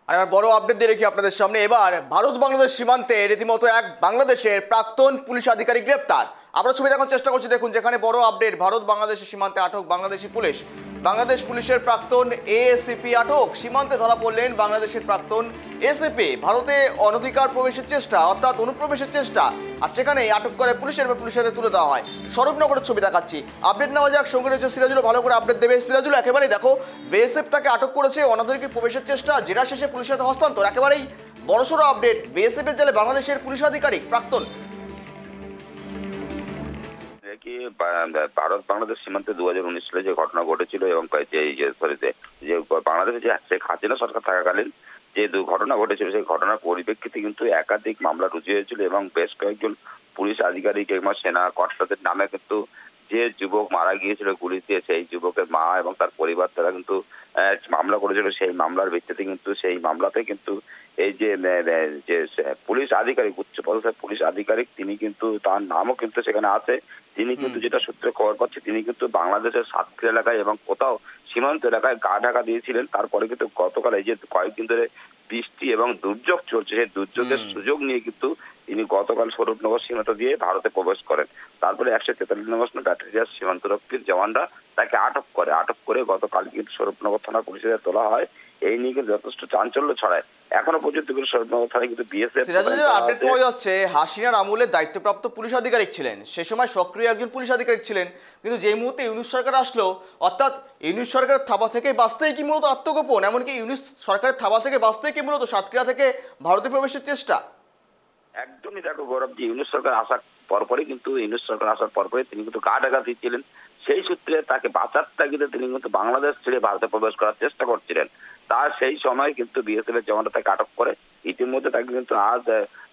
আর এবার বড় আপডেট দিয়ে রেখি আপনাদের সামনে। এবার ভারত বাংলাদেশ সীমান্তে রীতিমতো এক বাংলাদেশের প্রাক্তন পুলিশ আধিকারিক গ্রেপ্তার। আমরা ছবি দেখার চেষ্টা করছি, দেখুন যেখানে বড় আপডেট, ভারত বাংলাদেশের সীমান্তে আটক বাংলাদেশি পুলিশ। বাংলাদেশ পুলিশের প্রাক্তন এএসিপি আটক। সীমান্তে ধরা পড়লেন বাংলাদেশের প্রাক্তন এসিপি। ভারতে অনধিকার প্রবেশের চেষ্টা অর্থাৎ অনুপ্রবেশের চেষ্টা, আর সেখানেই আটক করে পুলিশের হাতে তুলে দেওয়া হয়। স্বরূপনগরের ছবি দেখাচ্ছি। আপডেট নেওয়া যাক, সঙ্গে রয়েছে সিরাজুল, ভালো করে আপডেট দেবে। সিরাজুল, একেবারেই দেখো বিএসএফ তাকে আটক করেছে, অনধিকার প্রবেশের চেষ্টা, জেরা শেষে পুলিশের হাতে হস্তান্তর। একেবারেই বড়সড় আপডেট, বিএসএফ এর জালে বাংলাদেশের পুলিশ আধিকারিক প্রাক্তন। ভারত বাংলাদেশ সীমান্তে 2019 সালে যে ঘটনা ঘটেছিল এবং যে বাংলাদেশে যে শেখ হাসিনা সরকার থাকাকালীন যে দুর্ঘটনা ঘটেছিল, সেই ঘটনার পরিপ্রেক্ষিতে কিন্তু একাধিক মামলা রুজু হয়েছিল এবং বেশ কয়েকজন পুলিশ আধিকারিক এবং সেনা কর্তাদের নামে কিন্তু যে যুবক মারা গিয়েছিল গুলিতে, সেই যুবকের মা এবং তার পরিবার তারা কিন্তু মামলা করেছিল। সেই মামলার ভিত্তিতে কিন্তু সেই মামলাতে কিন্তু এই যে পুলিশ আধিকারিক, উচ্চপদস্থ পুলিশ আধিকারিক, তিনি কিন্তু তার নামও কিন্তু সেখানে আছে। তিনি কিন্তু যেটা সূত্রে খবর পাচ্ছে, তিনি কিন্তু বাংলাদেশের সাতক্ষীরা এলাকায় এবং কোথাও সীমান্ত এলাকায় গা ঢাকা দিয়েছিলেন। তারপরে কিন্তু গতকাল এই যে কয়েকদিন ধরে বৃষ্টি এবং দুর্যোগ চলছে, সেই দুর্যোগের সুযোগ নিয়ে কিন্তু তিনি গতকাল স্বরূপনগর সীমান্ত দিয়ে ভারতে প্রবেশ করেন। তারপরে 143 নম্বর ব্যাটালিয়ন সীমান্তরক্ষীর জওয়ানরা তাকে আটক করে গতকাল কিন্তু স্বরূপনগর থানা পুলিশের তোলা হয়। এই নিয়ে কিন্তু যথেষ্ট চাঞ্চল্য ছড়ায়। এখনো পর্যন্ত কিন্তু স্বরূপনগর থানায় কিন্তু বিএসএফ আপডেট পাওয়া যাচ্ছে, হাসিনার আমলে দায়িত্বপ্রাপ্ত পুলিশ আধিকারিক ছিলেন, সে সময় সক্রিয় একজন পুলিশ আধিকারিক ছিলেন, কিন্তু যেই মুহূর্তে ইউনূস সরকার আসলো, অর্থাৎ ইউনূস সরকারের থাবা থেকে বাঁচতেই কি মূলত আত্মগোপন, এমনকি ইউনূস সরকারের থাবা থেকে বাঁচতেই কি মূলত সাতক্ষীরা থেকে ভারতে প্রবেশের চেষ্টা। একদমই দেখো গৌরব, যে ইউনূস সরকার আসার পরপরই তিনি কিন্তু গা ঢাকা দিচ্ছিলেন। সেই সূত্রে তাকে বাঁচার তাগিদে তিনি কিন্তু বাংলাদেশ ছেড়ে ভারতে প্রবেশ করার চেষ্টা করছিলেন। তার সেই সময় কিন্তু বিএসএফ এর জওয়ানরা তাকে আটক করে। ইতিমধ্যে তাকে কিন্তু আজ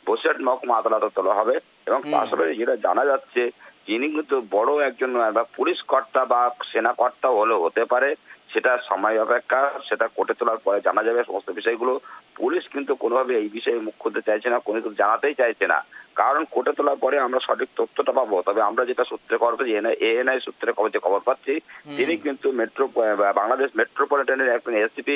বসিরহাট মহকুমা আদালতে তোলা হবে এবং পাশাপাশি যেটা জানা যাচ্ছে, যিনি কিন্তু বড় একজন পুলিশ কর্তা বা সেনা কর্তা হতে পারে, সেটা সময় অপেক্ষা, সেটা কোর্টে তোলার পরে জানা যাবে সমস্ত বিষয়গুলো। পুলিশ কিন্তু কোনোভাবে এই বিষয়ে মুখ খুলতে চাইছে না, কোনো কিছু জানাতেই চাইছে না, কারণ কোর্টে তোলার পরে আমরা সঠিক তথ্যটা পাবো। তবে আমরা যেটা সূত্রে এএনআই সূত্রে খবর পাচ্ছি, তিনি কিন্তু বাংলাদেশ মেট্রোপলিটনের একজন এসিপি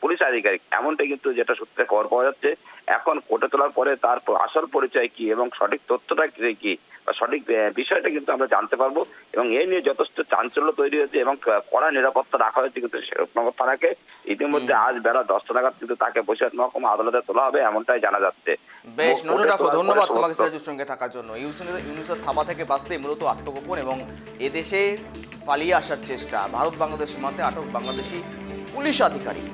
পুলিশ আধিকারিক, এমনটাই কিন্তু যেটা সূত্রে খবর পাওয়া যাচ্ছে। এখন কোর্টে তোলার পরে তার আসল পরিচয় কি এবং সঠিক তথ্যটা কি বা সঠিক বিষয়টা কিন্তু আমরা জানতে পারবো। এবং এই নিয়ে যথেষ্ট চাঞ্চল্য তৈরি হয়েছে এবং কড়া নিরাপত্তা রাখা হয়েছে কিন্তু স্বরূপনগর থানাকে। ইতিমধ্যে আজ বেলা 10টা নাগাদ কিন্তু তাকে বসিরহাট মহকুমা আদালতে তোলা হবে, এমনটাই জানা যাচ্ছে। বেশ, নজর রাখো। ধন্যবাদ তোমাকে সিরাজুর সঙ্গে থাকার জন্য। ইউনূসের থাবা থেকে বাঁচতেই মূলত আত্মগোপন এবং এদেশে পালিয়ে আসার চেষ্টা। ভারত বাংলাদেশ সীমান্তে আটক বাংলাদেশি পুলিশ আধিকারিক।